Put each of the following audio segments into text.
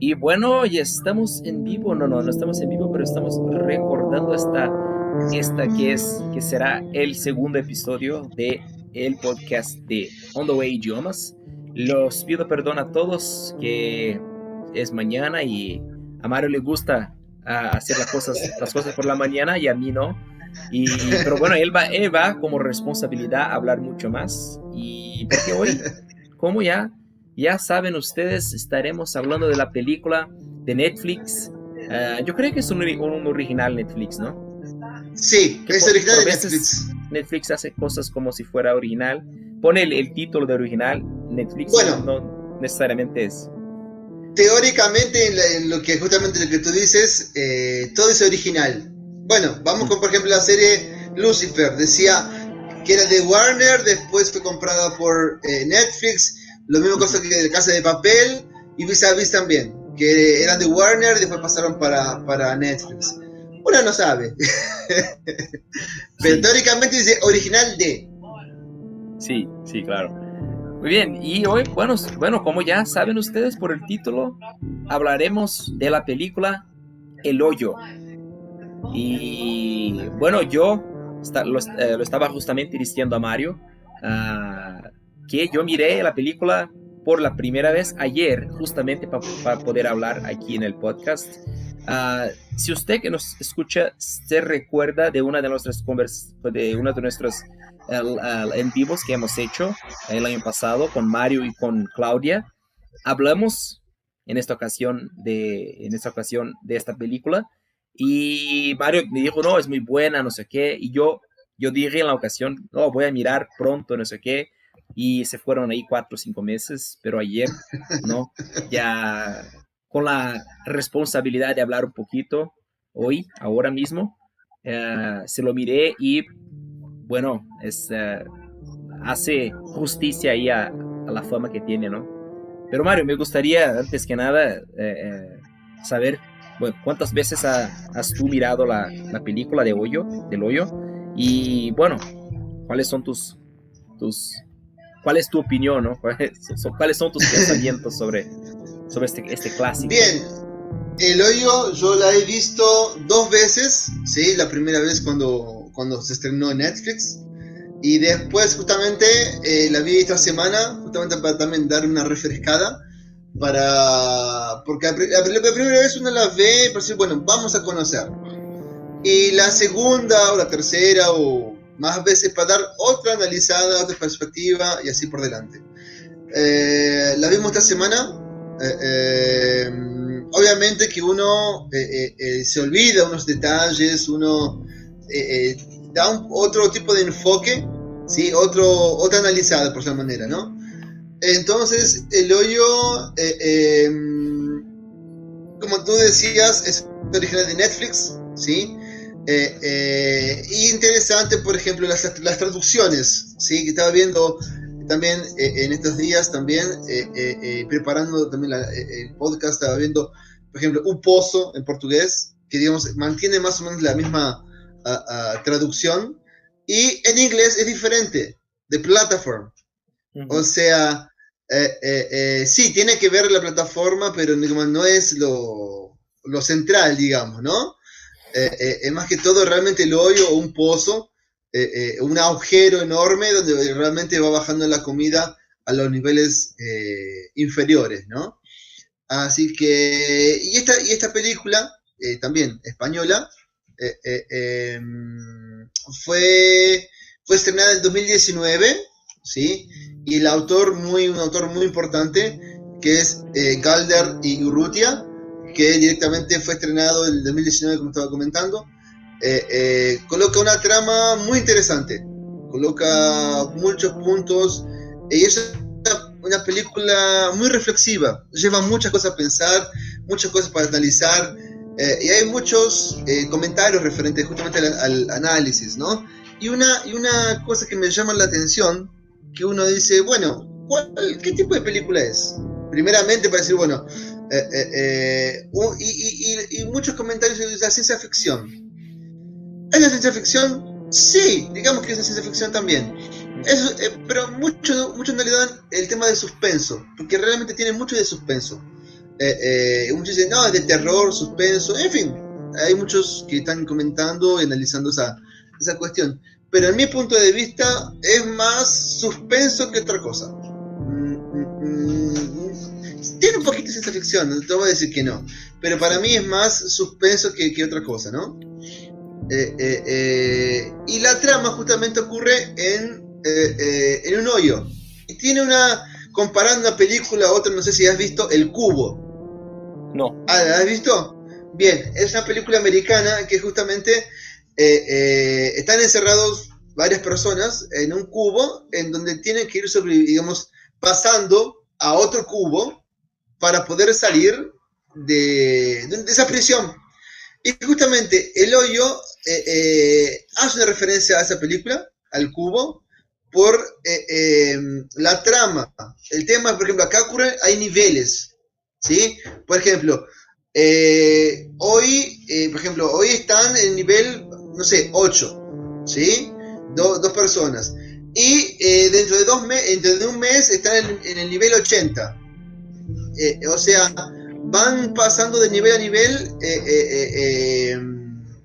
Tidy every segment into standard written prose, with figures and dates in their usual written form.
Y bueno, ya estamos en vivo. No estamos en vivo, pero estamos recordando que será el segundo episodio de el podcast de On the Way Idiomas. Los pido perdón a todos que es mañana y a Mario le gusta hacer las cosas por la mañana y a mí no. Pero bueno, él va como responsabilidad a hablar mucho más. Y porque hoy, como ya saben ustedes, estaremos hablando de la película de Netflix. Yo creo que es un original Netflix, ¿no? Sí, Que es original por de veces Netflix. Netflix hace cosas como si fuera original. Pone el título de original Netflix y Bueno, no necesariamente es. teóricamente en lo que justamente lo que tú dices, todo es original. Bueno, vamos Mm. con por ejemplo la serie Lucifer. Decía que era de Warner, después fue comprada por Netflix. Lo mismo cosa Ujú. que de Casa de Papel y Vis a Vis también, que eran de Warner y después pasaron para Netflix. Uno no sabe, pero Sí, teóricamente dice original de. sí, claro. Muy bien, y hoy, bueno, como ya saben ustedes por el título, hablaremos de la película El Hoyo. Y bueno, lo estaba justamente diciendo a Mario, ah, que yo miré la película por la primera vez ayer, justamente para poder hablar aquí en el podcast. Si usted que nos escucha se recuerda de una de de una de nuestros en vivos que hemos hecho el año pasado con Mario y con Claudia, hablamos en esta ocasión de esta película y Mario me dijo, no, es muy buena, no sé qué, y yo dije en la ocasión, no, voy a mirar pronto, no sé qué, y se fueron ahí 4 o 5 meses, pero ayer, ¿no? Ya con la responsabilidad de hablar un poquito hoy, ahora mismo, se lo miré y bueno, hace justicia ahí a la fama que tiene, ¿no? Pero Mario, me gustaría, antes que nada, saber, bueno, cuántas veces has tú mirado la película del Hoyo, y bueno, cuáles son tus, cuál es tu opinión, ¿no? ¿Cuáles son tus pensamientos sobre este clásico? Bien, El Hoyo yo la he visto dos veces, ¿sí? La primera vez cuando se estrenó en Netflix y después justamente la vi esta semana, justamente para también dar una refrescada, porque la primera vez uno la ve para decir, bueno, vamos a conocer. Y la segunda o la tercera o más veces para dar otra analizada, otra perspectiva y así por delante. La vimos esta semana. Eh, eh, Obviamente que uno se olvida unos detalles, uno da otro tipo de enfoque, ¿sí? Otra analizada por esa manera, ¿no? Entonces, El Hoyo, como tú decías, es original de Netflix, ¿sí? Interesante, por ejemplo, las traducciones, ¿sí? Que estaba viendo también en estos días, también preparando también el podcast, estaba viendo, por ejemplo, Un Pozo en portugués, que digamos mantiene más o menos la misma traducción, y en inglés es diferente, de Platform. O Ujú. sea, sí, tiene que ver la plataforma, pero no es lo central, digamos, ¿no? Es más que todo realmente el hoyo o un pozo, un agujero enorme donde realmente va bajando la comida a los niveles inferiores, ¿no? Así que, y esta película, también española, eh, eh, eh, fue, fue estrenada en 2019, ¿sí? Y un autor muy importante, que es Galder y Urrutia, que directamente fue estrenado en 2019, como estaba comentando, coloca una trama muy interesante, coloca muchos puntos, y es una película muy reflexiva, lleva muchas cosas a pensar, muchas cosas para analizar, y hay muchos comentarios referentes justamente al análisis, ¿no? Y una cosa que me llama la atención, que uno dice, bueno, ¿qué tipo de película es? Primeramente para decir, bueno, y muchos comentarios de la ciencia ficción. ¿Es la ciencia ficción? Sí, digamos que es la ciencia ficción también. Ujú. Pero mucho no le dan el tema de suspenso, porque realmente tiene mucho de suspenso. Muchos dicen, no, es de terror, suspenso, en fin, hay muchos que están comentando y analizando esa cuestión. Pero en mi punto de vista es más suspenso que otra cosa. Tiene un poquito de ciencia ficción, no te voy a decir que no, pero para mí es más suspenso que otra cosa, ¿no? Y la trama justamente ocurre en un hoyo. Y tiene comparando una película a otra, no sé si has visto El Cubo. No. ¿La has visto? Bien, es una película americana que justamente están encerrados varias personas en un cubo en donde tienen que ir digamos, pasando a otro cubo para poder salir de esa prisión. Y justamente El Hoyo hace una referencia a esa película, al cubo, por la trama. El tema, por ejemplo, acá hay niveles, ¿sí? Por ejemplo, hoy están en el nivel, no sé, 8, ¿sí? Dos personas. Y dentro de un mes están en el nivel 80. O sea, van pasando de nivel a nivel,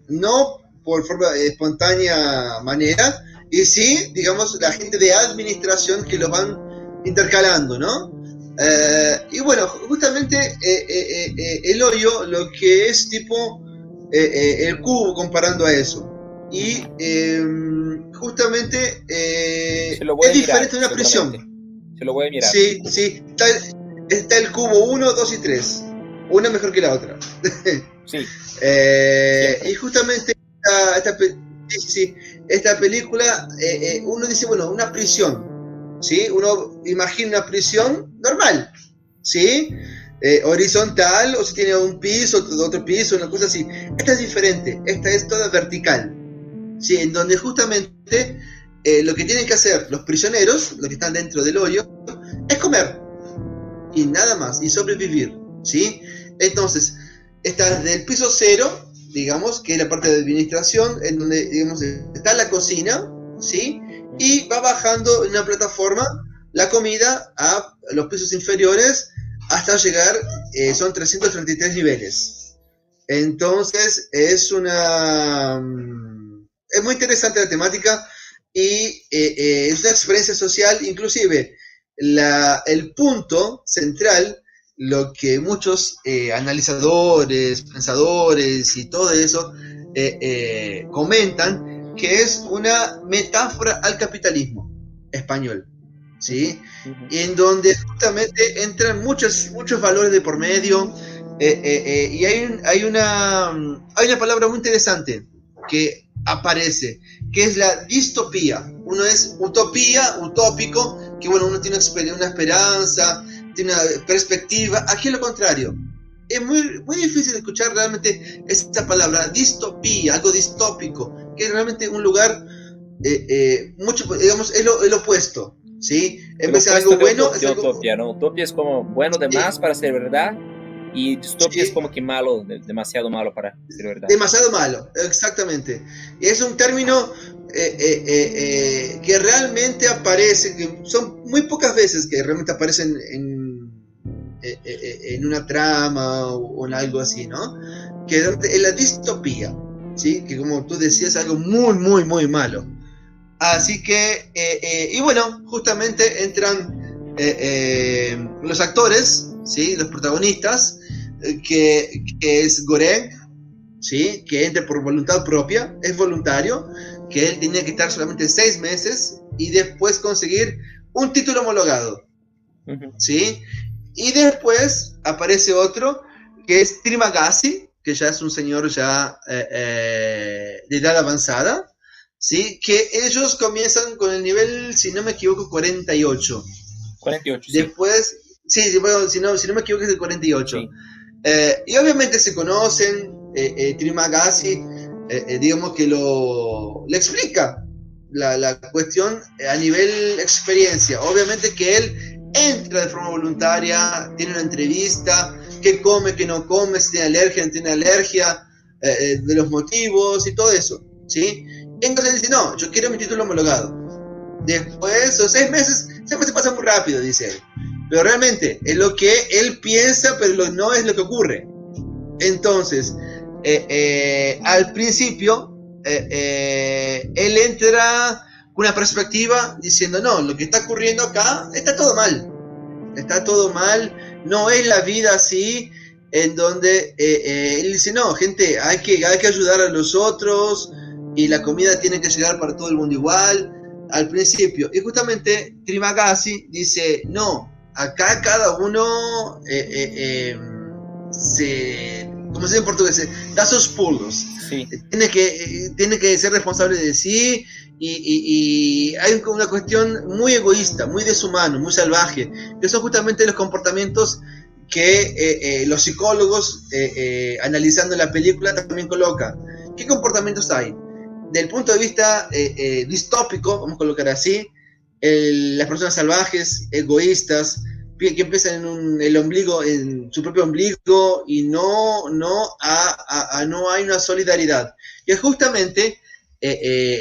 no por forma espontánea manera, y sí, digamos, la gente de administración que los van intercalando, ¿no? Y bueno, justamente El Hoyo, lo que es tipo el cubo comparando a eso. Y justamente es diferente de una prisión. Se lo voy a mirar. Sí, sí. Está el cubo 1, 2 y 3. Una mejor que la otra. Sí. Y justamente esta película, uno dice, bueno, una prisión, ¿sí? Uno imagina una prisión normal, ¿sí? Horizontal, o si tiene un piso, otro piso, una cosa así. Esta es diferente, esta es toda vertical, ¿sí? En donde justamente lo que tienen que hacer los prisioneros, los que están dentro del hoyo, es comer. Y nada más, y sobrevivir, ¿sí? Entonces, está desde el piso 0, digamos, que es la parte de administración, en donde, digamos, está la cocina, ¿sí? Y va bajando en una plataforma la comida a los pisos inferiores hasta llegar, son 333 niveles. Entonces, es muy interesante la temática y es una experiencia social, inclusive el punto central, lo que muchos analizadores, pensadores y todo eso comentan, que es una metáfora al capitalismo español, ¿sí? En donde justamente entran muchos valores de por medio, y hay una palabra muy interesante que aparece, que es la distopía. Uno es utopía, utópico, que bueno, uno tiene una esperanza, tiene una perspectiva. Aquí es lo contrario. Es muy, muy difícil escuchar realmente esta palabra, distopía, algo distópico, que es realmente un lugar, mucho, digamos, es lo opuesto, ¿sí? En vez de algo bueno, es algo... Utopía, ¿no? Utopía es como bueno de más para ser verdad, y distopia es como que malo, demasiado malo para ser verdad. Demasiado malo, exactamente. Y es un término que realmente aparece, que son muy pocas veces que realmente aparecen en una trama o en algo así, ¿no? Que es la distopía, ¿sí? Que como tú decías, es algo muy, muy, muy malo. Así que, y bueno, justamente entran los actores, ¿sí? Los protagonistas, que es Goreng, ¿sí? Que entra por voluntad propia, es voluntario, que él tenía que estar solamente 6 meses y después conseguir un título homologado, ¿sí? Y después aparece otro, que es Trimagasi, que ya es un señor ya de edad avanzada, ¿sí? Que ellos comienzan con el nivel, si no me equivoco, 48. 48, después, sí, bueno, si no me equivoco es el 48. Sí. Y obviamente se conocen, Trimagasi, digamos que le explica la cuestión a nivel experiencia. Obviamente que él entra de forma voluntaria, tiene una entrevista, qué come, qué no come, si tiene alergia, no tiene alergia, de los motivos y todo eso, ¿sí? Entonces él dice, no, yo quiero mi título homologado. Después, 6 meses, se pasa muy rápido, dice él. pero realmente es lo que él piensa, pero no es lo que ocurre. Entonces, al principio, él entra con una perspectiva diciendo, no, lo que está ocurriendo acá está todo mal, no es la vida así, en donde él dice, no, gente, hay que ayudar a los otros, y la comida tiene que llegar para todo el mundo igual, al principio. Y justamente Trimagasi dice, no, acá cada uno como se dice en portugués, da sus pulos. Sí. Tiene que ser responsable de sí, y hay una cuestión muy egoísta, muy deshumano, muy salvaje, que son justamente los comportamientos que los psicólogos, analizando la película, también colocan. ¿Qué comportamientos hay? Del punto de vista distópico, vamos a colocar así, las personas salvajes, egoístas, que empiezan en su propio ombligo, y no hay una solidaridad. Y es justamente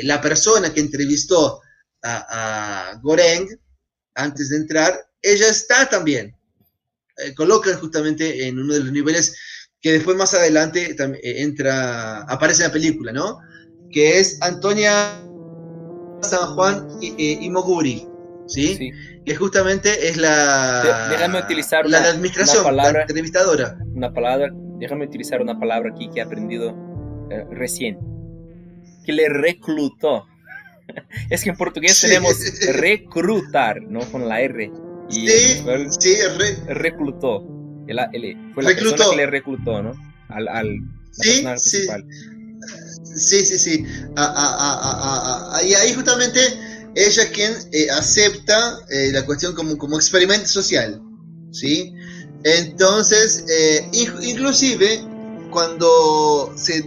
la persona que entrevistó a Goreng antes de entrar, ella está también. Colocan justamente en uno de los niveles que después más adelante aparece en la película, ¿no? Que es Antonia San Juan Imoguri, ¿sí? Sí. Que justamente es Déjame utilizar la administración, una palabra, la entrevistadora. Déjame utilizar una palabra aquí que he aprendido recién. Que le reclutó. Es que en portugués tenemos reclutar, ¿no? Con la R. Y sí, reclutó. Fue la reclutó. persona que le reclutó, ¿no? Al personaje principal. Sí. Y ahí justamente ella quien acepta la cuestión como experimento social, ¿sí? Entonces, inclusive cuando se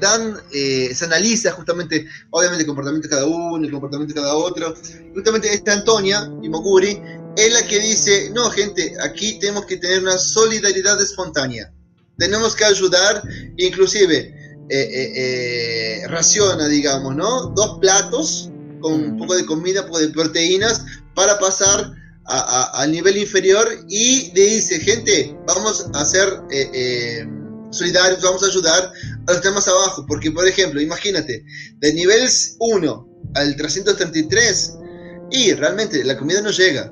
analiza justamente, obviamente, el comportamiento de cada uno, el comportamiento de cada otro, justamente esta Antonia Imoguri es la que dice, no, gente, aquí tenemos que tener una solidaridad espontánea, tenemos que ayudar, inclusive raciona, digamos, ¿no? 2 platos con un poco de comida, un poco de proteínas, para pasar al nivel inferior, y le dice, gente, vamos a ser solidarios, vamos a ayudar a los que están más abajo, porque, por ejemplo, imagínate, del nivel 1 al 333, y realmente la comida no llega.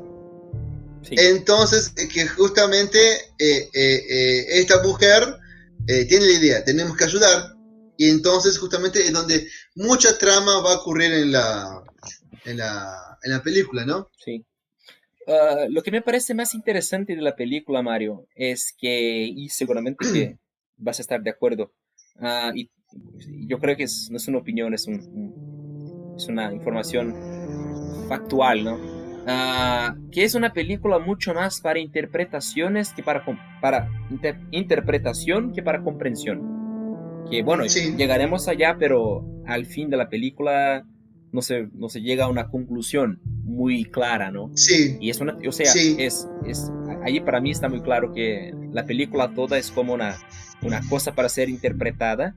Sí. Entonces, que justamente esta mujer tiene la idea, tenemos que ayudar, y entonces justamente es donde mucha trama va a ocurrir en la película, ¿no? Sí. Lo que me parece más interesante de la película, Mario, es que, y seguramente que vas a estar de acuerdo, y yo creo que no es una opinión, es una información factual, ¿no? Que es una película mucho más para interpretaciones que para interpretación que para comprensión. Que bueno, sí, llegaremos allá, pero al fin de la película no se llega a una conclusión muy clara, ¿no? Sí. Y es una, o sea, sí, ahí para mí está muy claro que la película toda es como una cosa para ser interpretada,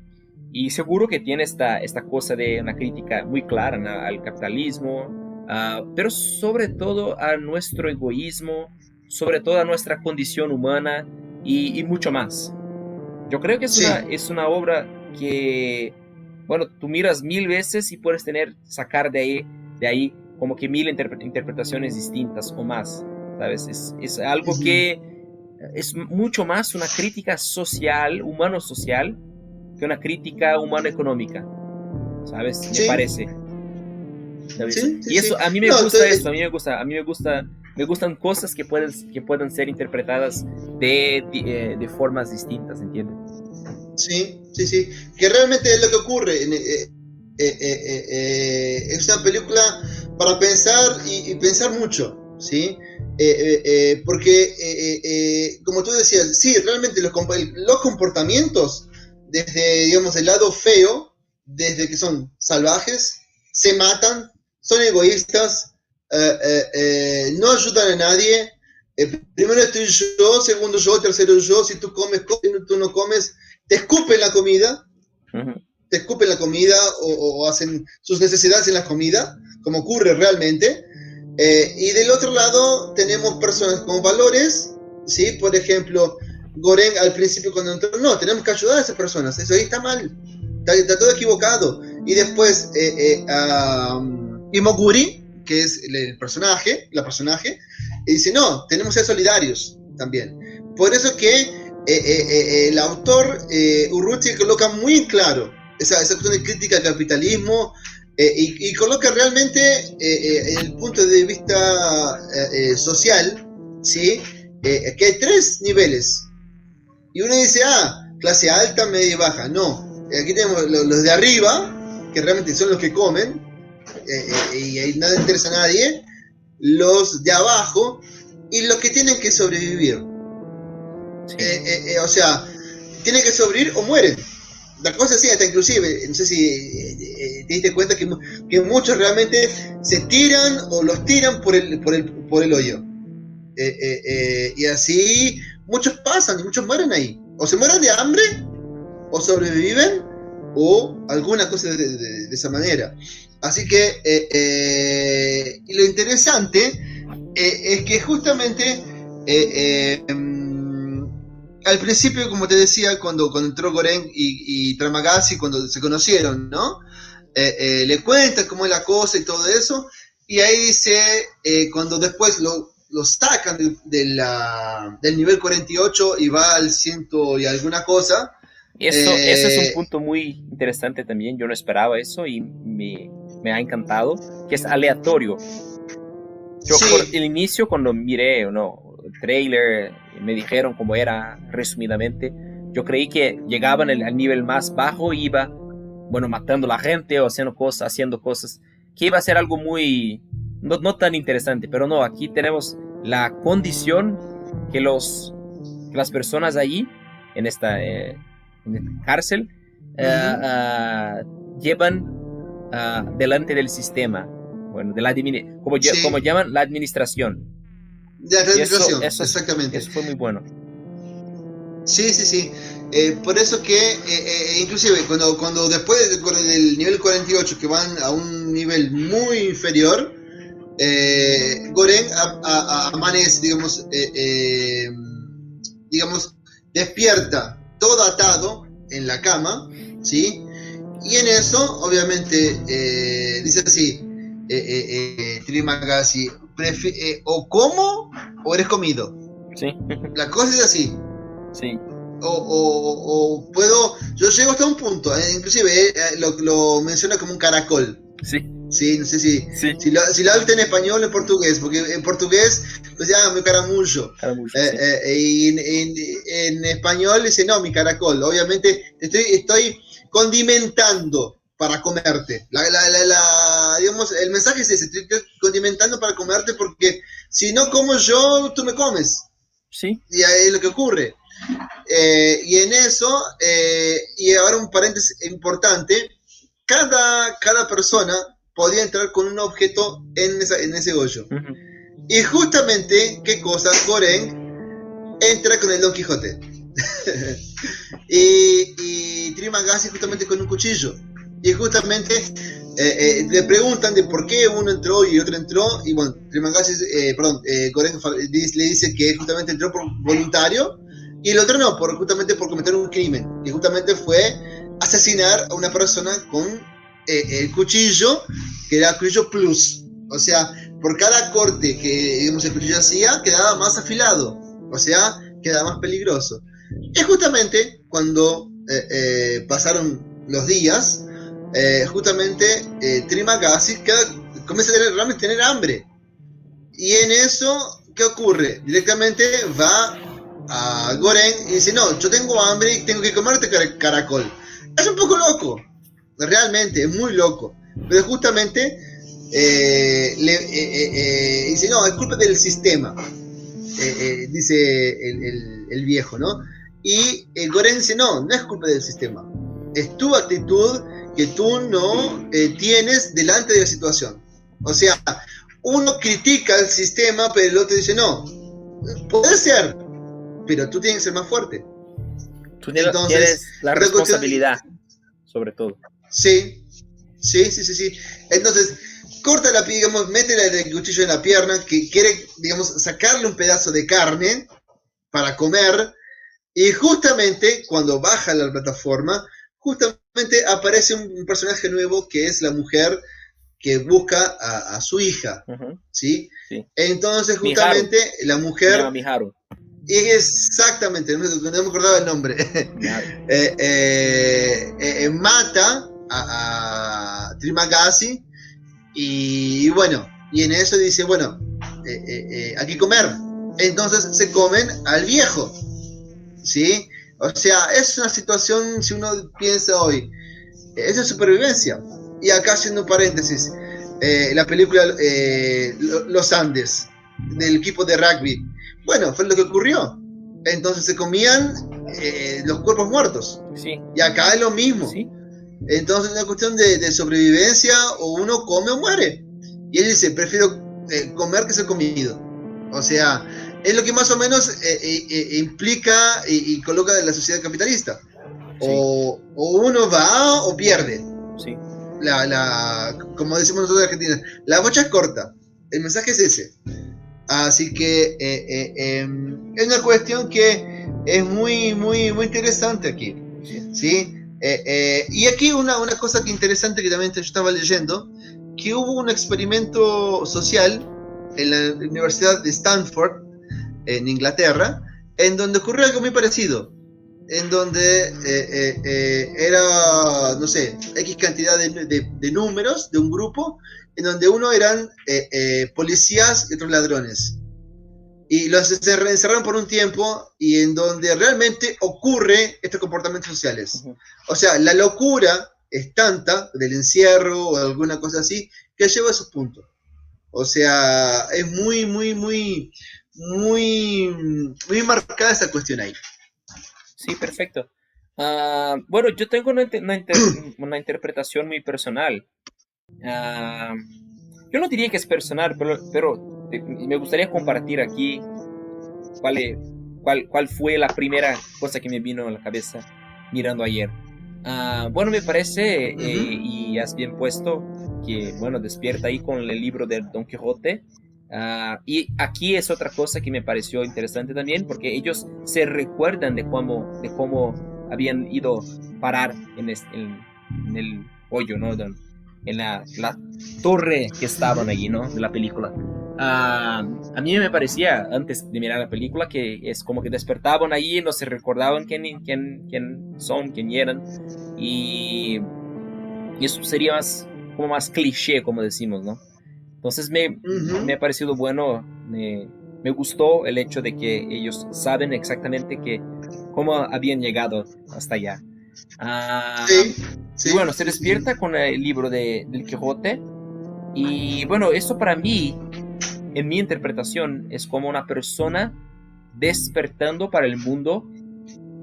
y seguro que tiene esta cosa de una crítica muy clara, ¿no?, al capitalismo, pero sobre todo a nuestro egoísmo, sobre todo a nuestra condición humana, y mucho más. Yo creo que es una obra que, bueno, tú miras 1000 veces y puedes sacar de ahí como que 1000 interpretaciones distintas o más, ¿sabes? Es algo que es mucho más una crítica social, humano-social, que una crítica humano-económica, ¿sabes? Me parece. ¿Sabes? Y eso, a mí me gusta eso, a mí me gustan cosas que puedan ser interpretadas de formas distintas, ¿entiendes? Sí, que realmente es lo que ocurre. Es una película para pensar y pensar mucho, ¿sí? Porque, como tú decías, sí, realmente los comportamientos, desde, digamos, el lado feo, desde que son salvajes, se matan, son egoístas, no ayudan a nadie. Primero estoy yo, segundo yo, tercero yo. Si tú comes, tú no comes, te escupen la comida, o hacen sus necesidades en la comida, como ocurre realmente. Y del otro lado tenemos personas con valores, ¿sí? Por ejemplo, Goren al principio cuando entró, no, tenemos que ayudar a esas personas, eso ahí está mal, está todo equivocado. Y después Imoguri, que es la personaje, y dice, no, tenemos que ser solidarios también. Por eso que el autor Urruti coloca muy claro esa cuestión de crítica al capitalismo, y coloca realmente el punto de vista social, ¿sí? Que hay 3 niveles. Y uno dice, clase alta, media y baja. No, aquí tenemos los de arriba, que realmente son los que comen, y ahí nada interesa a nadie. Los de abajo, y los que tienen que sobrevivir. Sí. O sea, tienen que sobrevivir o mueren. La cosa es así, hasta inclusive, no sé si te diste cuenta que muchos realmente se tiran o los tiran por el hoyo. Y así muchos pasan y muchos mueren ahí. O se mueren de hambre, o sobreviven, o alguna cosa de esa manera. Así que, y lo interesante es que justamente al principio, como te decía, cuando entró Goren y Tramagasi, cuando se conocieron, ¿no? Le cuentan cómo es la cosa y todo eso, y ahí dice, cuando después lo sacan del nivel 48 y va al 100 y alguna cosa. Eso es un punto muy interesante también, yo no esperaba eso y me ha encantado, que es aleatorio. Yo sí. Por el inicio, cuando miré el trailer, me dijeron cómo era resumidamente, yo creí que llegaban al nivel más bajo y iba, matando a la gente o haciendo cosas, que iba a ser algo muy, no tan interesante, pero no, aquí tenemos la condición que las personas allí, en esta cárcel, llevan delante del sistema, como llaman la administración. De la administración, eso, exactamente. Eso fue muy bueno. Sí. Por eso que, inclusive, cuando después del nivel 48, que van a un nivel muy inferior, Goren amanece, digamos, despierta todo atado en la cama, ¿sí? Y en eso, obviamente, dice así, Trimagasi, o como o eres comido. Sí. La cosa es así. Sí. O puedo, yo llego hasta un punto, inclusive lo menciona como un caracol. Sí. Sí, no sé si lo habla en español o en portugués, porque en portugués pues ya mi caramullo. Sí. Y en español dice no, mi caracol. Obviamente estoy condimentando para comerte. Digamos, el mensaje es ese, estoy condimentando para comerte porque si no como yo, tú me comes. Sí. Y ahí es lo que ocurre. Y en eso, y ahora un paréntesis importante, cada persona podía entrar con un objeto en ese hoyo. Uh-huh. Y justamente, ¿qué cosa? Goren entra con el Don Quijote. y Trimagasi justamente con un cuchillo. Y justamente le preguntan de por qué uno entró y otro entró. Y bueno, Trimagasi, Goren le dice que justamente entró por voluntario. Y el otro no, justamente por cometer un crimen. Y justamente fue asesinar a una persona con el cuchillo, que era cuchillo plus. O sea, por cada corte que el cuchillo hacía, quedaba más afilado. O sea, quedaba más peligroso. Y justamente cuando pasaron los días, justamente Trimagasi comienza a realmente tener hambre. Y en eso, ¿qué ocurre? Directamente va a Goren y dice, no, yo tengo hambre y tengo que comerte caracol. Es un poco loco, realmente, es muy loco. Pero justamente dice, no, es culpa del sistema, dice el viejo, ¿no? Y Goren dice, no es culpa del sistema. Es tu actitud que tú no tienes delante de la situación. O sea, uno critica al sistema, pero el otro dice, no, puede ser, pero tú tienes que ser más fuerte. Tú tienes la responsabilidad, sobre todo. Sí. Entonces, corta digamos, mete el cuchillo en la pierna, que quiere, digamos, sacarle un pedazo de carne para comer, y justamente cuando baja la plataforma, justamente aparece un personaje nuevo que es la mujer que busca a su hija, ¿sí? Sí. Entonces justamente Miharu. la mujer... Se llama Miharu. Exactamente, no me acordaba el nombre. Mata a Trimagasi y bueno, y en eso dice, bueno, hay que comer. Entonces se comen al viejo, ¿sí? O sea, es una situación, si uno piensa hoy, es de supervivencia. Y acá haciendo un paréntesis, la película Los Andes, del equipo de rugby, bueno, fue lo que ocurrió. Entonces se comían los cuerpos muertos. Sí. Y acá es lo mismo. Sí. Entonces es una cuestión de sobrevivencia, o uno come o muere. Y él dice, prefiero comer que ser comido. O sea, es lo que más o menos implica y coloca la sociedad capitalista. Sí. O uno va o pierde. Sí. Como decimos nosotros en Argentina, la bocha es corta. El mensaje es ese. Así que es una cuestión que es muy, muy, muy interesante aquí. ¿Sí? Y aquí una cosa que interesante que también yo estaba leyendo, que hubo un experimento social en la Universidad de Stanford, en Inglaterra, en donde ocurrió algo muy parecido, en donde era, no sé, X cantidad de números de un grupo, en donde uno eran policías y otros ladrones. Y los encerraron por un tiempo, y en donde realmente ocurre estos comportamientos sociales. O sea, la locura es tanta del encierro o alguna cosa así, que lleva a esos puntos. O sea, es muy, muy, muy, muy, muy marcada esa cuestión ahí. Sí, perfecto. Bueno, yo tengo una interpretación muy personal. Yo no diría que es personal, pero me gustaría compartir aquí cuál fue la primera cosa que me vino a la cabeza mirando ayer. Bueno, me parece, y has bien puesto, que, bueno, despierta ahí con el libro de Don Quijote. Y aquí es otra cosa que me pareció interesante también, porque ellos se recuerdan de cómo habían ido parar en el hoyo, ¿no? En la torre que estaban allí, ¿no? De la película. A mí me parecía, antes de mirar la película, que es como que despertaban ahí, no se recordaban quién son, quién eran. Y eso sería como más cliché, como decimos, ¿no? Entonces me ha parecido bueno, me gustó el hecho de que ellos saben exactamente cómo habían llegado hasta allá. Y bueno, se despierta con el libro del Quijote. Y bueno, eso para mí, en mi interpretación, es como una persona despertando para el mundo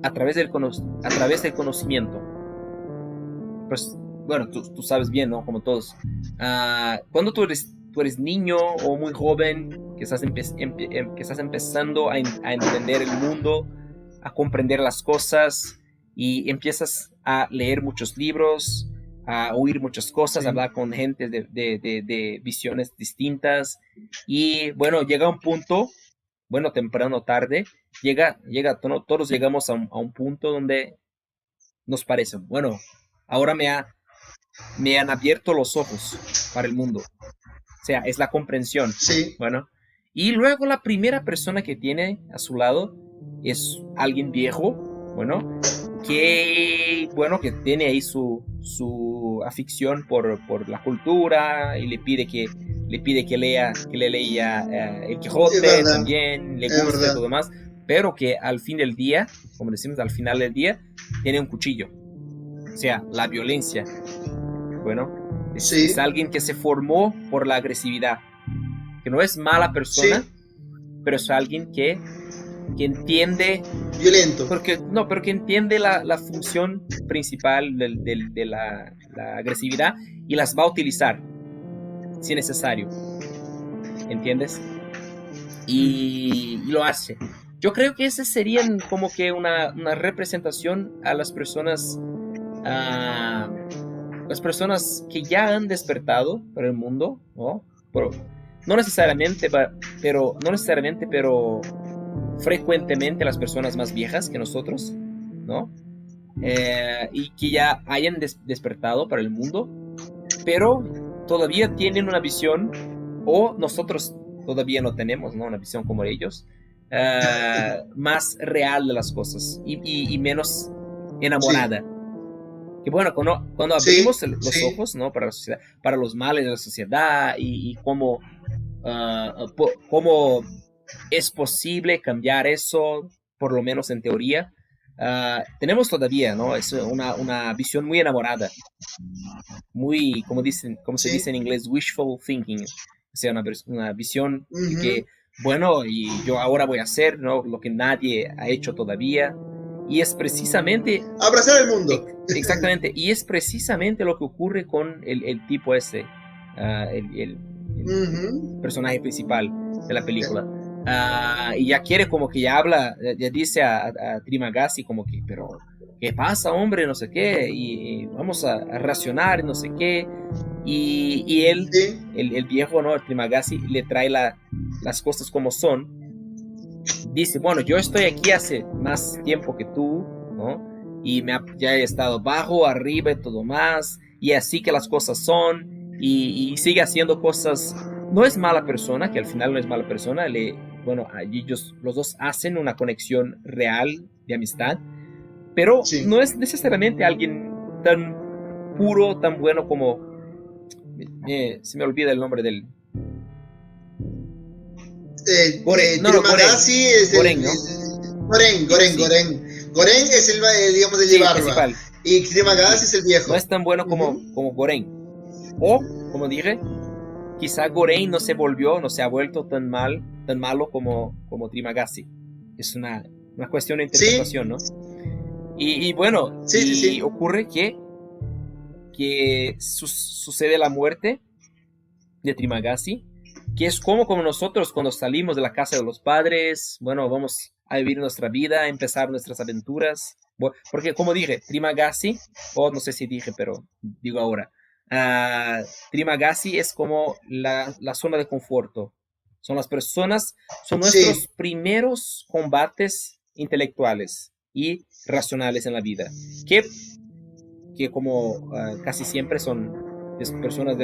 a través del conocimiento. Pues bueno, tú sabes bien, ¿no? Como todos. Cuando tú eres niño o muy joven, que estás empezando a entender el mundo, a comprender las cosas, y empiezas a leer muchos libros, a oír muchas cosas, a hablar con gente de visiones distintas, y bueno, llega un punto, bueno, temprano o tarde, todos llegamos a un punto donde nos parece, bueno, ahora me han abierto los ojos para el mundo. O sea, es la comprensión. Sí. Bueno, y luego la primera persona que tiene a su lado es alguien viejo, bueno, que tiene ahí su afición por la cultura, y le pide que le lea el Quijote también, le gusta y todo más, pero que al fin del día, como decimos, al final del día, tiene un cuchillo. O sea, la violencia. Bueno, es alguien que se formó por la agresividad, que no es mala persona, pero es alguien que entiende... Violento. Pero que entiende la función principal de la agresividad, y las va a utilizar si necesario. ¿Entiendes? Y lo hace. Yo creo que ese serían como que una representación a las personas las personas que ya han despertado para el mundo, ¿no? Pero, no necesariamente, pero frecuentemente las personas más viejas que nosotros, ¿no? Y que ya hayan despertado para el mundo, pero todavía tienen una visión, o nosotros todavía no tenemos, ¿no? Una visión como ellos, más real de las cosas y menos enamorada. Sí. Que bueno, cuando abrimos los ojos, ¿no? Para la sociedad, para los males de la sociedad y cómo es posible cambiar eso, por lo menos en teoría, tenemos todavía, ¿no? Es una visión muy enamorada, muy, como se dice en inglés, wishful thinking, o sea, una visión de que, bueno, y yo ahora voy a hacer, ¿no? Lo que nadie ha hecho todavía. Y es precisamente... abrazar el mundo. Exactamente. Y es precisamente lo que ocurre con el tipo ese, el personaje principal de la película. Y ya quiere como que ya habla, ya dice a Trimagasi como que, pero ¿qué pasa, hombre? No sé qué. Y vamos a racionar, no sé qué. Y él, ¿sí? el viejo, ¿no? El Trimagasi le trae las cosas como son. Dice, bueno, yo estoy aquí hace más tiempo que tú, ¿no? Y ya he estado bajo, arriba y todo más, y así que las cosas son, y sigue haciendo cosas. No es mala persona, que al final no es mala persona. Bueno, ellos los dos hacen una conexión real de amistad, pero sí, no es necesariamente alguien tan puro, tan bueno como... se me olvida el nombre del... Trimagasi es Goren, ¿no? Goren es el digamos, el de barba. Principal. Y Trimagasi es el viejo. No es tan bueno como Goren. O, como dije, quizá Goren no se ha vuelto tan malo como Trimagasi. Es una cuestión de interpretación, ¿sí? ¿No? Y bueno, sí. Ocurre que sucede la muerte de Trimagasi, que es como nosotros cuando salimos de la casa de los padres, bueno, vamos a vivir nuestra vida, a empezar nuestras aventuras, porque como dije, Trimagasi, no sé si dije, pero digo ahora, Trimagasi es como la zona de conforto, son nuestros primeros combates intelectuales y racionales en la vida, que como casi siempre son personas de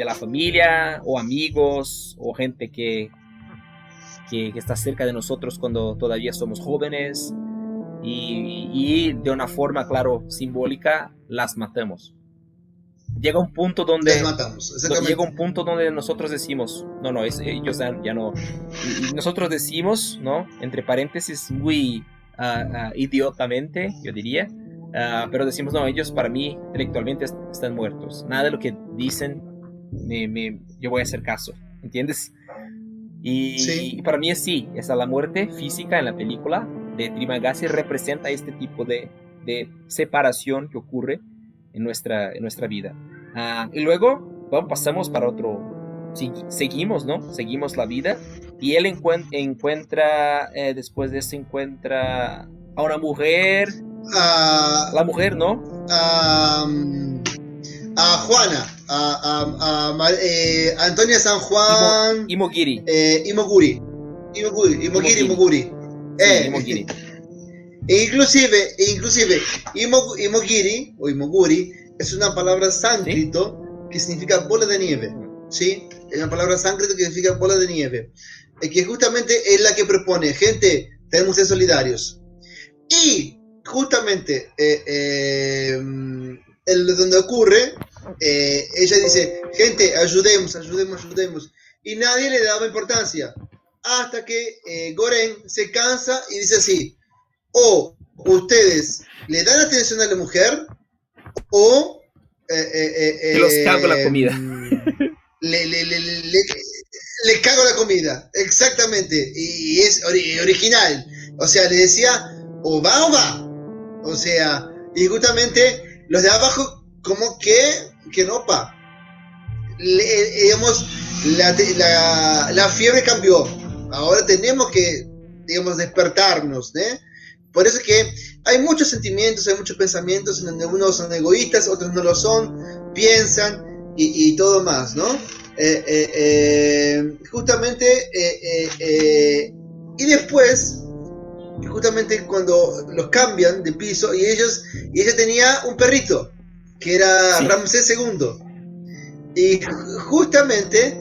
la familia o amigos o gente que está cerca de nosotros cuando todavía somos jóvenes y de una forma, claro, simbólica, las matamos. Llega un punto donde nosotros decimos, no, ellos ya no, y nosotros decimos, ¿no? Entre paréntesis, muy idiotamente, yo diría, pero decimos, no, ellos para mí intelectualmente están muertos. Nada de lo que dicen yo voy a hacer caso, ¿entiendes? Y para mí esa la muerte física en la película de Trimagasi representa este tipo de separación que ocurre en nuestra vida. Y luego pasamos para otro, seguimos, ¿no? Seguimos la vida y él encuentra, después de eso encuentra a una mujer, la mujer, ¿no? A Juana, Antonia San Juan Imogiri. Imoguri. Imogiri. Inclusive Imogiri o Imoguri es una palabra sánscrito, ¿sí? Que significa bola de nieve, ¿sí? Es una palabra sánscrito que significa bola de nieve, que justamente es la que propone, gente, tenemos que ser solidarios. Y justamente donde ocurre, ella dice, gente, ayudemos, y nadie le daba importancia, hasta que Goren se cansa y dice así, o ustedes le dan atención a la mujer, o los cago la comida. Le cago la comida, exactamente, y es original, o sea, le decía, o va, o sea, y justamente los de abajo como que no pa, digamos, la fiebre cambió, ahora tenemos que, digamos, despertarnos, ¿eh? Por eso que hay muchos sentimientos, hay muchos pensamientos, en donde unos son egoístas, otros no lo son, piensan y todo más, ¿no? Justamente, y después, justamente cuando los cambian de piso, y ella tenía un perrito, que era Sí. Ramsés II. Y justamente,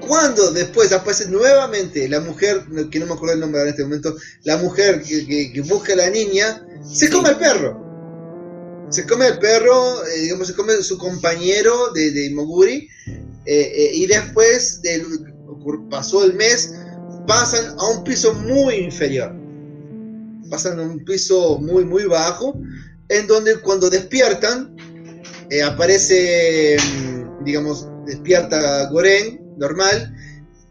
cuando después aparece nuevamente la mujer, que no me acuerdo el nombre en este momento, la mujer que busca a la niña, se come al perro. Se come el perro, digamos, se come su compañero de Imoguri, y después pasó el mes, pasan a un piso muy inferior. Pasan a un piso muy, muy bajo, en donde cuando despiertan, aparece, digamos, despierta Goren, normal,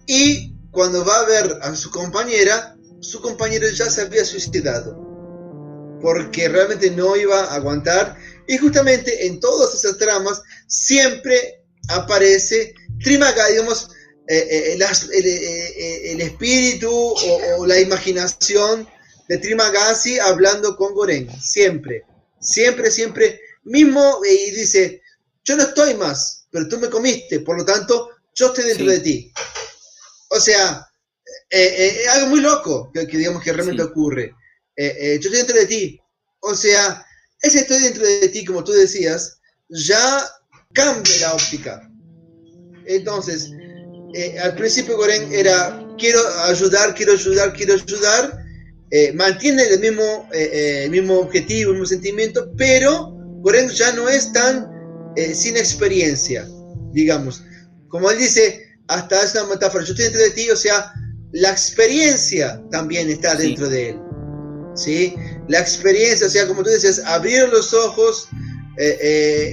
y cuando va a ver a su compañero ya se había suicidado, porque realmente no iba a aguantar, y justamente en todas esas tramas siempre aparece Trimagasi, digamos, el espíritu o la imaginación de Trimagasi hablando con Goren, siempre, mismo, y dice, yo no estoy más, pero tú me comiste, por lo tanto, yo estoy dentro de ti. O sea, algo muy loco que digamos que realmente ocurre. Yo estoy dentro de ti. O sea, ese estoy dentro de ti, como tú decías, ya cambia la óptica. Entonces, al principio Goren era, quiero ayudar, mantiene el mismo objetivo, el mismo sentimiento, pero Goren ya no es tan sin experiencia, digamos. Como él dice, hasta es una metáfora, yo estoy dentro de ti, o sea, la experiencia también está dentro de él, ¿sí? La experiencia, o sea, como tú decías, abrieron los ojos,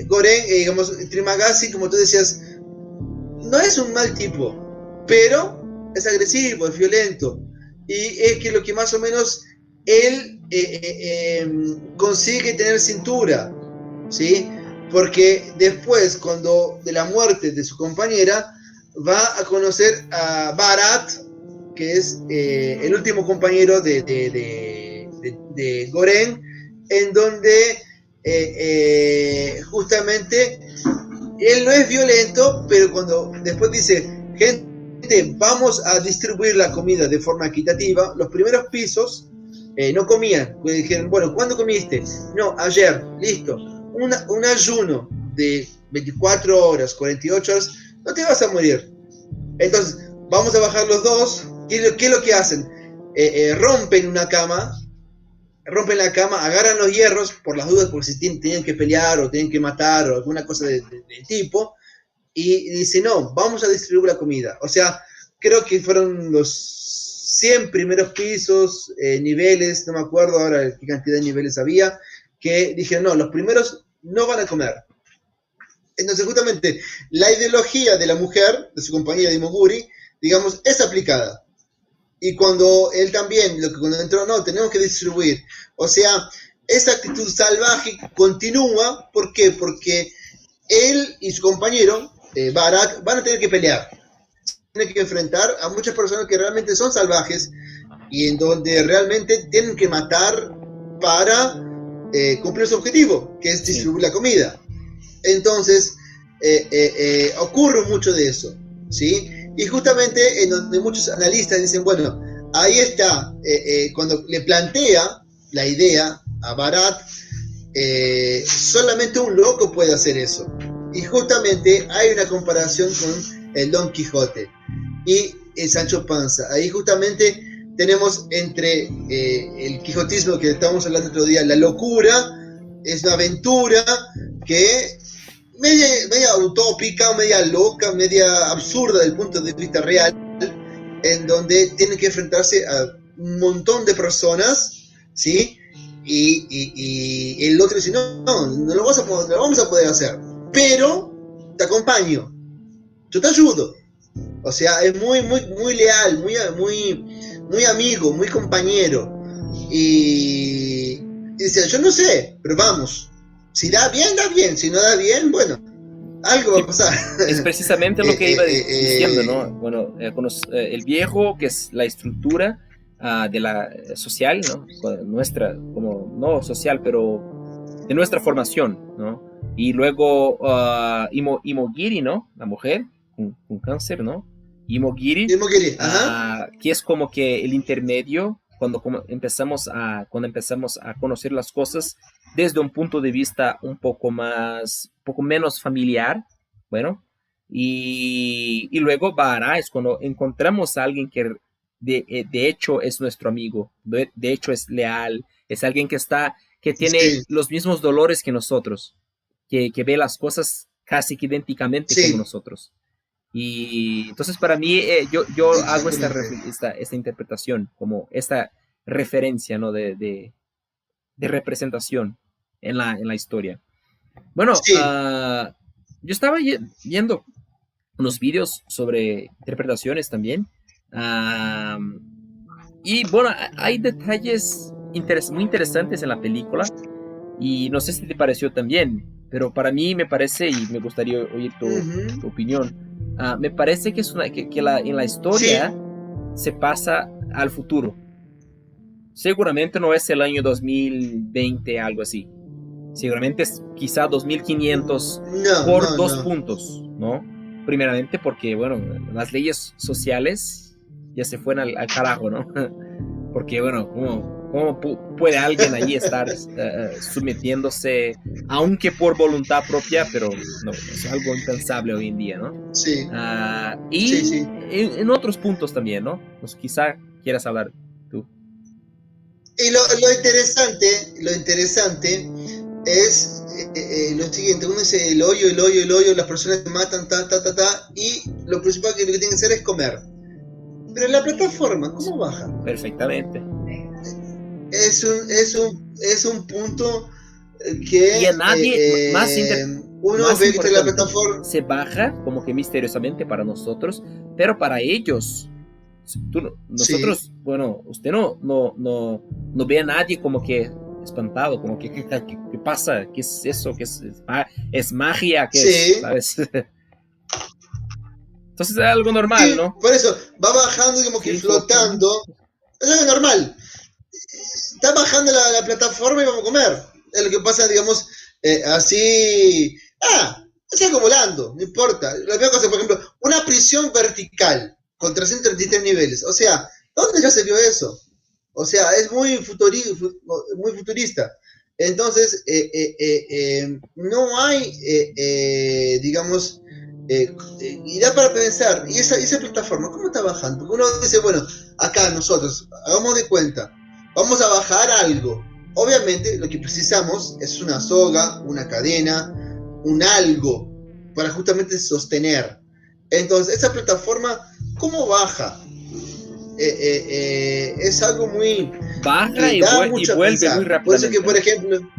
Goren, digamos, Trimagasi, como tú decías, no es un mal tipo, pero es agresivo, es violento, y es que lo que más o menos él consigue tener cintura, ¿sí? Porque después, cuando de la muerte de su compañera, va a conocer a Barat, que es el último compañero de Goren, en donde justamente él no es violento, pero cuando después dice, gente, vamos a distribuir la comida de forma equitativa, los primeros pisos no comían, dijeron, bueno, ¿cuándo comiste? No, ayer, listo. Un ayuno de 24 horas, 48 horas, no te vas a morir. Entonces, vamos a bajar los dos. ¿Qué es lo que hacen? Rompen la cama, agarran los hierros, por las dudas, porque si tienen que pelear o tienen que matar o alguna cosa de tipo, y dicen, no, vamos a distribuir la comida. O sea, creo que fueron los 100 primeros pisos, niveles, no me acuerdo ahora qué cantidad de niveles había, que dijeron, no, los primeros no van a comer. Entonces, justamente, la ideología de la mujer, de su compañía de Imoguri, digamos, es aplicada. Y cuando él también, cuando entró, no, tenemos que distribuir. O sea, esa actitud salvaje continúa. ¿Por qué? Porque él y su compañero, Barat, van a tener que pelear. Tienen que enfrentar a muchas personas que realmente son salvajes y en donde realmente tienen que matar para cumplir su objetivo, que es distribuir la comida. Entonces, ocurre mucho de eso, ¿sí? Y justamente en donde muchos analistas dicen, bueno, ahí está, cuando le plantea la idea a Barat, solamente un loco puede hacer eso. Y justamente hay una comparación con el Don Quijote y el Sancho Panza. Ahí justamente tenemos entre el quijotismo que estábamos hablando el otro día, la locura, es una aventura que media utópica, media loca, media absurda desde el punto de vista real, en donde tienen que enfrentarse a un montón de personas, ¿sí? Y el otro dice, no lo vamos a poder hacer, pero te acompaño, yo te ayudo. O sea, es muy leal, muy amigo, muy compañero. Y dice, yo no sé, pero vamos. Si da bien, si no da bien, bueno, algo va a pasar. Es precisamente lo que iba diciendo, ¿no? Bueno, el viejo, que es la estructura, de la social, ¿no? Nuestra, como no social, pero de nuestra formación, ¿no? Y luego Imogiri, ¿no? La mujer con cáncer, ¿no? Imogiri, Mismo quería, ajá. que es como que el intermedio cuando empezamos a conocer las cosas desde un punto de vista un poco menos familiar, bueno, y luego Bahara es cuando encontramos a alguien que de hecho es nuestro amigo, de hecho es leal, es alguien que tiene Sí, los mismos dolores que nosotros, que ve las cosas casi que idénticamente como sí, nosotros. Y entonces para mí yo hago exactamente. esta interpretación, como esta referencia, ¿no? de representación en la historia. Bueno, Sí, yo estaba viendo unos vídeos sobre interpretaciones también. ah, y bueno, hay detalles muy interesantes en la película y no sé si te pareció también, pero para mí me parece, y me gustaría oír ujú, tu opinión, me parece que, en la historia sí, se pasa al futuro. Seguramente no es el año 2020, algo así. Seguramente es quizá 2500 no, por no, dos no. puntos, ¿no? Primeramente porque, bueno, las leyes sociales ya se fueron al carajo, ¿no? Porque, bueno, ¿cómo puede alguien allí estar sometiéndose, aunque por voluntad propia, pero no, es algo impensable hoy en día, ¿no? Sí, sí, Y sí. en otros puntos también, ¿no? Pues quizá quieras hablar tú. Y lo interesante es lo siguiente, uno dice el hoyo, las personas se matan, y lo principal que tienen que hacer es comer. Pero la plataforma, ¿cómo baja? Perfectamente. Es un punto que Y a nadie, uno más ve que la importante, plataforma, se baja como que misteriosamente para nosotros, pero para ellos, sí, nosotros, bueno, usted no ve a nadie como que espantado, como que, ¿qué pasa? ¿Qué es eso? ¿Es magia? ¿Qué es? sí, ¿Sabes? Entonces es algo normal, sí, ¿no? por eso va bajando como que Sí, flotando. flotando, es algo normal. Está bajando la plataforma y vamos a comer. Es lo que pasa, digamos, así. Es algo volando, no importa. La misma cosa, por ejemplo, una prisión vertical con 333 niveles. O sea, ¿dónde ya se vio eso? O sea, es muy futurista. Entonces, no hay, digamos, y da para pensar, ¿y esa plataforma cómo está bajando? Porque uno dice, bueno, acá nosotros, hagamos de cuenta, vamos a bajar algo. Obviamente lo que precisamos es una soga, una cadena, un algo para justamente sostener. Entonces, esa plataforma, ¿cómo baja? Es algo muy Baja que y, da y mucho a vuelve muy pensar. Por eso que, rápidamente, por ¿no? ejemplo,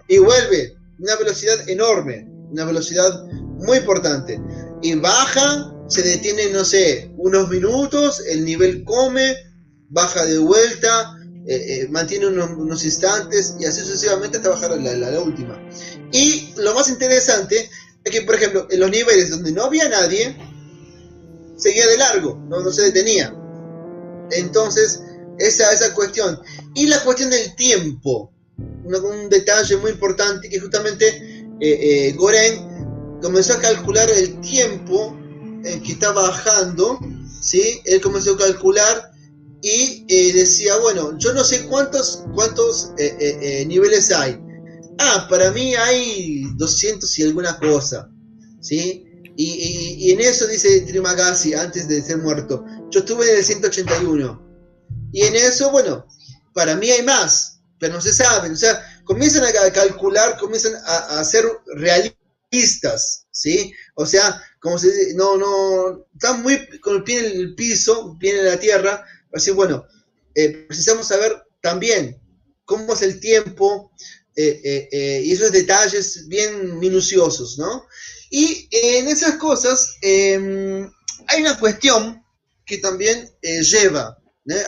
y vuelve una velocidad enorme, una velocidad muy importante. Y baja, se detiene, no sé, unos minutos, el nivel come, baja de vuelta, mantiene unos instantes y así sucesivamente hasta bajar la última. Y lo más interesante es que, por ejemplo, en los niveles donde no había nadie, seguía de largo, no se detenía. Entonces, esa cuestión. Y la cuestión del tiempo. Un detalle muy importante que justamente Goren comenzó a calcular el tiempo en que está bajando, ¿sí? Él comenzó a calcular y decía, bueno, yo no sé cuántos niveles hay. Para mí hay 200 y alguna cosa, ¿sí? Y en eso dice Trimagasi antes de ser muerto. Yo estuve en el 181. Y en eso, bueno, para mí hay más, pero no se saben. O sea, comienzan a calcular, comienzan a ser realistas, ¿sí? O sea, como se dice, están muy con el pie en el piso, pie en la tierra. Así, bueno, precisamos saber también cómo es el tiempo y esos detalles bien minuciosos, ¿no? Y en esas cosas hay una cuestión que también lleva,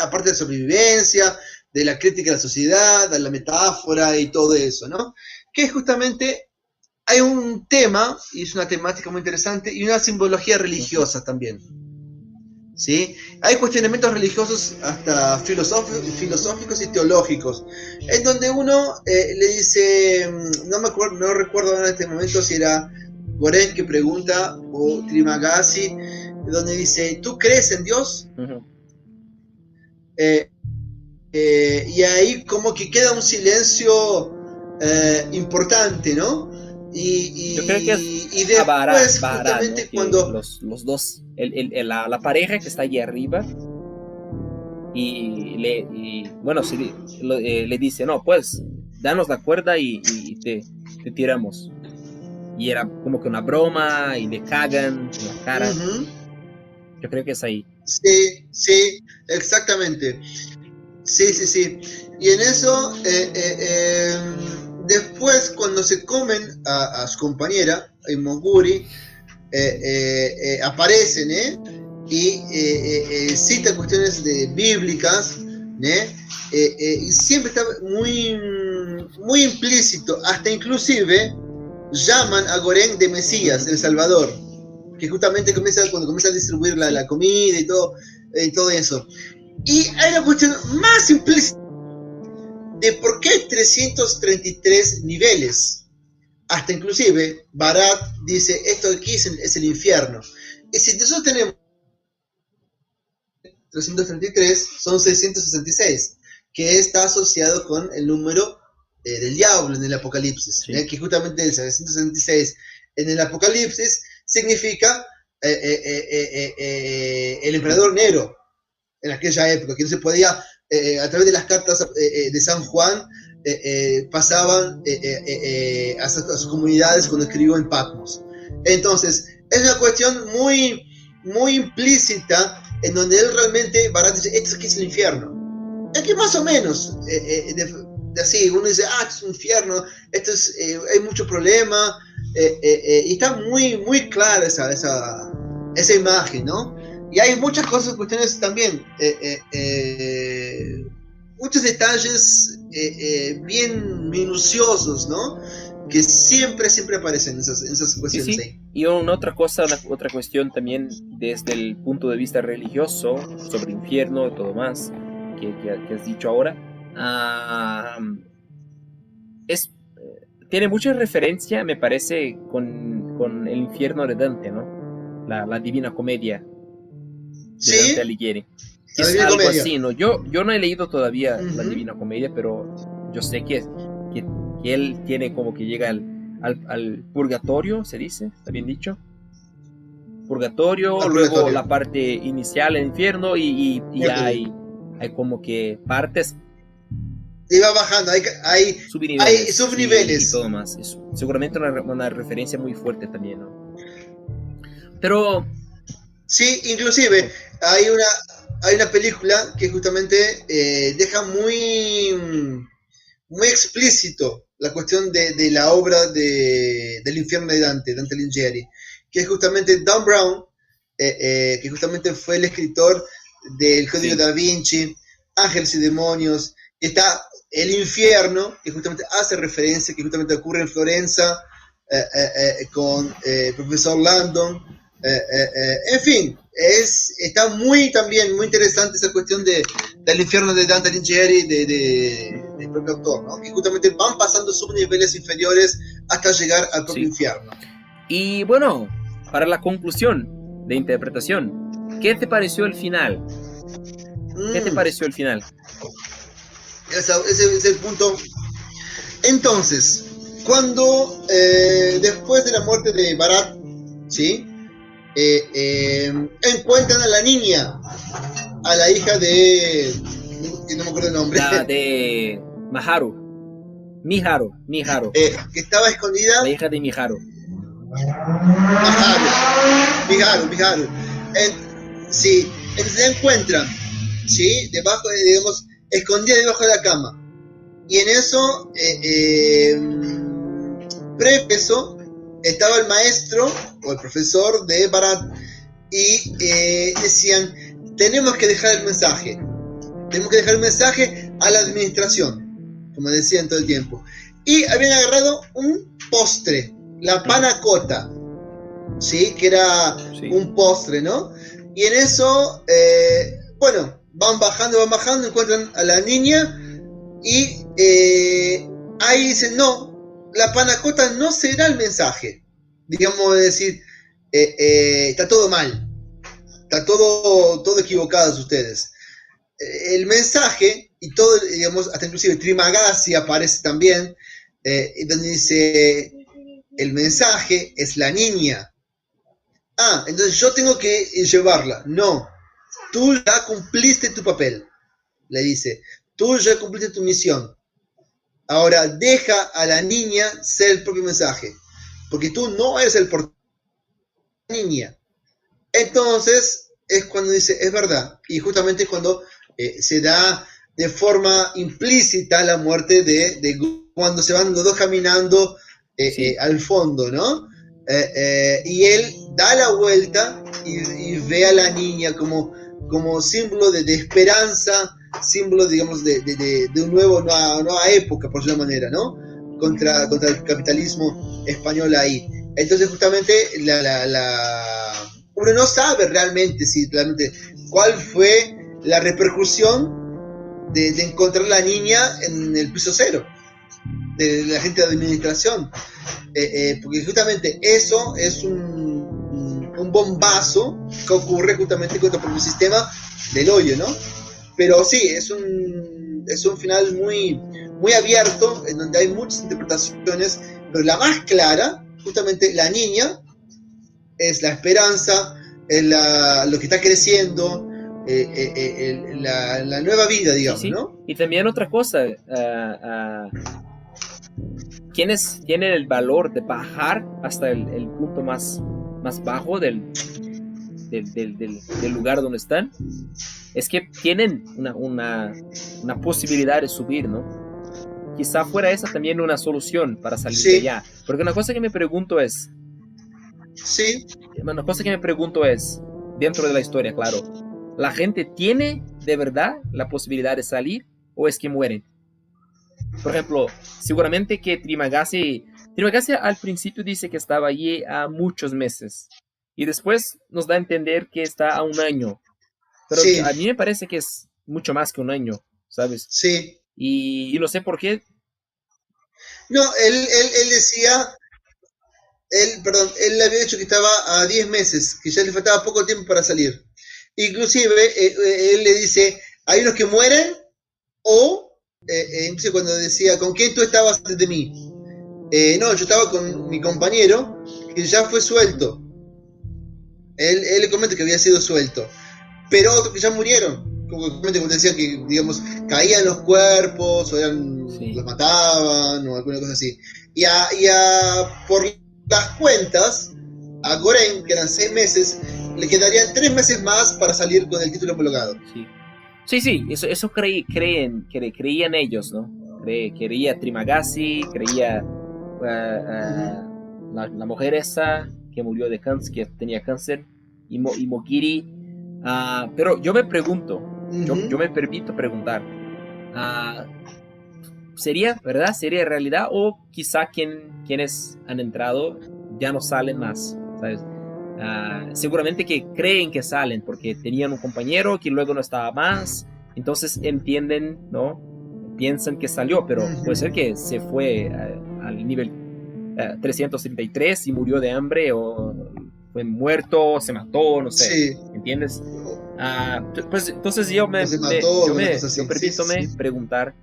aparte de sobrevivencia, de la crítica a la sociedad, de la metáfora y todo eso, ¿no? Que justamente hay un tema, y es una temática muy interesante, y una simbología Ujú. religiosa también. ¿sí? Hay cuestionamientos religiosos hasta filosóficos y teológicos, en donde uno le dice, no recuerdo en este momento si era Goren que pregunta o Trimagasi, donde dice, ¿tú crees en Dios? Ujú. Eh, y ahí como que queda un silencio importante, ¿no? Yo creo que es Y a después, Barat, ¿no? justamente Que cuando... los dos, la pareja que está allí arriba, bueno, le dice, no, pues, danos la cuerda y te tiramos. Y era como que una broma y le cagan en la cara. Ujú, Yo creo que es ahí. sí, sí, exactamente. Sí, sí, sí. Y en eso, después cuando se comen a su compañera, a Imoguri, aparecen, ¿eh? Y cita cuestiones bíblicas, ¿eh? Y siempre está muy, muy implícito, hasta inclusive llaman a Gorén de Mesías, el Salvador, que justamente cuando comienza a distribuir Sí. la comida y todo eso. Y hay una cuestión más implícita de por qué 333 niveles. Hasta inclusive Barat dice, esto aquí es el infierno. Y si nosotros tenemos 333, son 666, que está asociado con el número del diablo en el Apocalipsis, Sí. que justamente el 666 en el Apocalipsis significa el emperador Nero, en aquella época, que no se podía, a través de las cartas de San Juan, pasaban a sus comunidades cuando escribió en Patmos. Entonces, es una cuestión muy, muy implícita en donde él realmente, Barat dice, esto aquí es el infierno. Es que más o menos, de así, uno dice, esto es un infierno, hay mucho problema, y está muy, muy clara esa imagen, ¿no? Y hay muchas cosas, cuestiones también, muchos detalles bien minuciosos, ¿no? Que siempre, siempre aparecen en esas Sí, cuestiones sí. ahí. Y una otra cosa, otra cuestión también desde el punto de vista religioso, sobre infierno y todo más, que has dicho ahora, ah, es, tiene mucha referencia, me parece, con el infierno de Dante, ¿no? La Divina Comedia de Dante Sí, Alighieri, que la es Divina algo Comedia. así, ¿no? Yo no he leído todavía la Uh-huh. Divina Comedia, pero yo sé que, que él tiene como que llega al purgatorio, se dice, ¿está bien dicho? Purgatorio, Al luego purgatorio. la parte inicial, el infierno, y Purgatorio. hay como que partes, Y va bajando, hay subniveles, sí, y subniveles. todo más. Es seguramente una referencia muy fuerte también, ¿no? Pero, Sí, inclusive hay una película que justamente deja muy explícito la cuestión de la obra del infierno de Dante Alighieri, que es justamente Dan Brown, que justamente fue el escritor del Código sí, Da Vinci, Ángeles y Demonios, y está el infierno, que justamente hace referencia, que justamente ocurre en Florencia, con el profesor Landon, en fin, está también muy interesante esa cuestión del infierno de Dante Alighieri, del propio autor, ¿no? Que justamente van pasando subniveles inferiores hasta llegar al propio sí. infierno. Y bueno, para la conclusión de interpretación, ¿qué te pareció el final? ¿Qué te Mm, pareció el final? ese es el punto. Entonces, cuando después de la muerte de Barat, ¿sí? Encuentran a la niña, a la hija de... que no me acuerdo el nombre, La de Miharu, que estaba escondida. la hija de Miharu. Mijaru. Sí, entonces la encuentran, ¿sí? Debajo, digamos, escondida debajo de la cama. Y en eso, preso, estaba el maestro o el profesor de Barat y decían, tenemos que dejar el mensaje. Tenemos que dejar el mensaje a la administración, como decían todo el tiempo. Y habían agarrado un postre, la panacota, ¿sí? Que era Sí. un postre, ¿no? Y en eso, bueno, van bajando, encuentran a la niña y ahí dicen, no, la panacota no será el mensaje. Digamos, decir, está todo mal, está todo equivocados ustedes. El mensaje, y todo, digamos, hasta inclusive Trimagasi aparece también, donde dice, el mensaje es la niña. Ah, entonces yo tengo que llevarla. No, tú ya cumpliste tu papel, le dice. Tú ya cumpliste tu misión. Ahora deja a la niña ser el propio mensaje. Porque tú no eres el portador de la niña. Entonces es cuando dice, es verdad. Y justamente es cuando se da de forma implícita la muerte de cuando se van los dos caminando Sí. al fondo, ¿no? Y él da la vuelta y ve a la niña como símbolo de esperanza, símbolo, digamos, de una nueva época, por decirlo de manera, ¿no? Contra el capitalismo español ahí. Entonces, justamente, uno no sabe realmente cuál fue la repercusión de encontrar a la niña en el piso cero, de la gente de administración. Porque justamente eso es un bombazo que ocurre justamente contra el sistema del hoyo, ¿no? Pero sí, es un final muy, muy abierto, en donde hay muchas interpretaciones, pero la más clara, justamente la niña, es la esperanza, es lo que está creciendo, la nueva vida, digamos, Sí. ¿no? Y también otra cosa, quienes tienen el valor de bajar hasta el punto más bajo del lugar donde están, es que tienen una posibilidad de subir, ¿no? Quizá fuera esa también una solución para salir de allá. Porque una cosa que me pregunto es, dentro de la historia, claro, ¿la gente tiene de verdad la posibilidad de salir o es que mueren? Por ejemplo, seguramente que Trimagasi al principio dice que estaba allí a muchos meses y después nos da a entender que está a un año. Pero a mí me parece que es mucho más que un año, ¿sabes? Sí. Y no sé por qué. No, él decía, él había dicho que estaba a 10 meses, que ya le faltaba poco tiempo para salir. Inclusive, él le dice, hay unos que mueren, o, cuando decía, ¿con quién tú estabas antes de mí? No, yo estaba con mi compañero, que ya fue suelto. Él le comenta que había sido suelto. Pero otros que ya murieron. Como te decía, que, digamos, caían los cuerpos, o los mataban, o alguna cosa así. Y por las cuentas, a Goren, que eran 6 meses, le quedarían 3 meses más para salir con el título homologado. Sí, eso creían ellos, ¿no? Creía Trimagasi, creía la mujer esa que murió de cáncer, que tenía cáncer, y Mogiri. Pero yo me pregunto, yo me permito preguntar, ¿sería verdad? ¿Sería realidad? O quizá quienes han entrado ya no salen más, ¿sabes? Seguramente que creen que salen porque tenían un compañero que luego no estaba más, entonces entienden, ¿no? Piensan que salió, pero puede ser que se fue al nivel 333 y murió de hambre, o fue muerto, se mató, no sé, ¿entiendes? Pues entonces yo permito preguntar,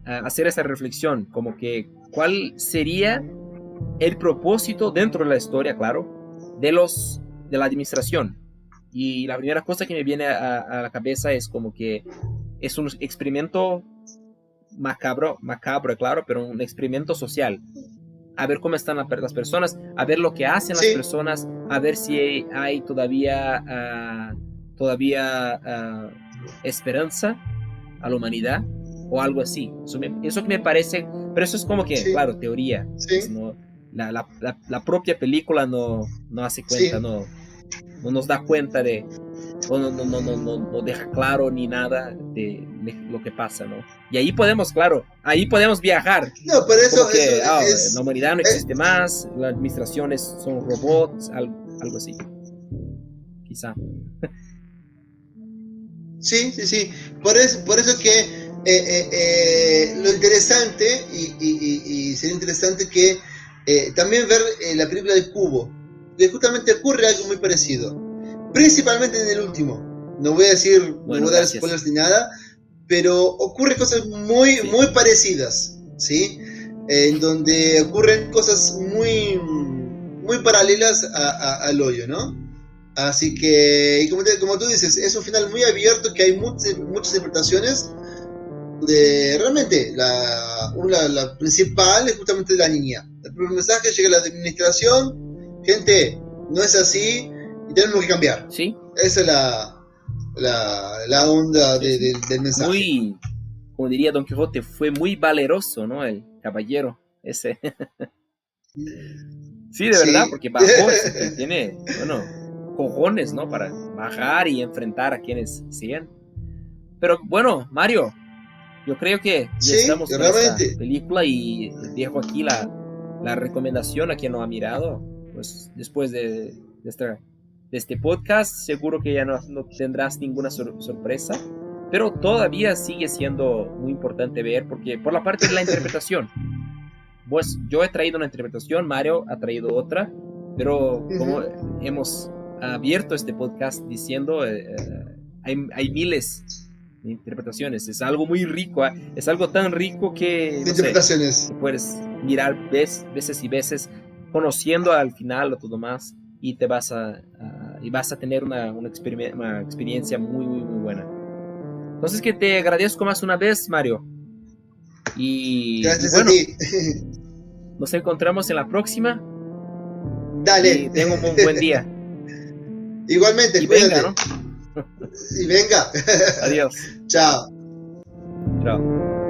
hacer esa reflexión, como que ¿cuál sería el propósito dentro de la historia, claro, de la administración? Y la primera cosa que me viene a la cabeza es como que es un experimento macabro, claro, pero un experimento social. A ver cómo están las personas, a ver lo que hacen las personas, a ver si hay todavía esperanza a la humanidad o algo así. Eso que me parece, pero eso es como que, claro, teoría. Pues no, la propia película no hace cuenta, no nos da cuenta de, o no deja claro ni nada de lo que pasa, ¿no? Y ahí podemos viajar. No, pero eso, que, es, la humanidad no existe más, las administraciones son robots, algo así. quizá. Sí. Por eso que lo interesante, y sería interesante que también ver la película de Kubo, que justamente ocurre algo muy parecido, principalmente en el último. No voy a decir, no Bueno, voy a dar gracias. spoilers ni nada, pero ocurren cosas muy parecidas, ¿sí? En donde ocurren cosas muy paralelas al hoyo, ¿no? Así que, y como tú dices, es un final muy abierto, que hay muchas interpretaciones. Realmente, la principal es justamente la niña. El primer mensaje llega a la administración: gente, no es así y tenemos que cambiar. Sí. Esa es la onda Sí. del mensaje. Muy, como diría Don Quijote, fue muy valeroso, ¿no? El caballero ese. Sí, de verdad, porque bajó, tiene, bueno, cojones, ¿no? Para bajar y enfrentar a quienes siguen. Pero bueno, Mario, yo creo que ya Sí, estamos con esta realmente. película y dejo aquí la recomendación a quien no ha mirado. Pues después de este podcast, seguro que ya no tendrás ninguna sorpresa, pero todavía sigue siendo muy importante ver, porque por la parte de la interpretación, pues yo he traído una interpretación, Mario ha traído otra, pero como hemos abierto este podcast diciendo, hay miles de interpretaciones, es algo muy rico, es algo tan rico que, no sé, que puedes mirar veces y veces, conociendo al final o todo más, y te vas a tener una experiencia muy buena. Entonces que te agradezco más una vez, Mario. Y Gracias a bueno, ti. nos encontramos en la próxima. Dale. Y tenga un buen día. Igualmente, Y cuídate. venga, ¿no? Y venga. Adiós. Chao. Chao.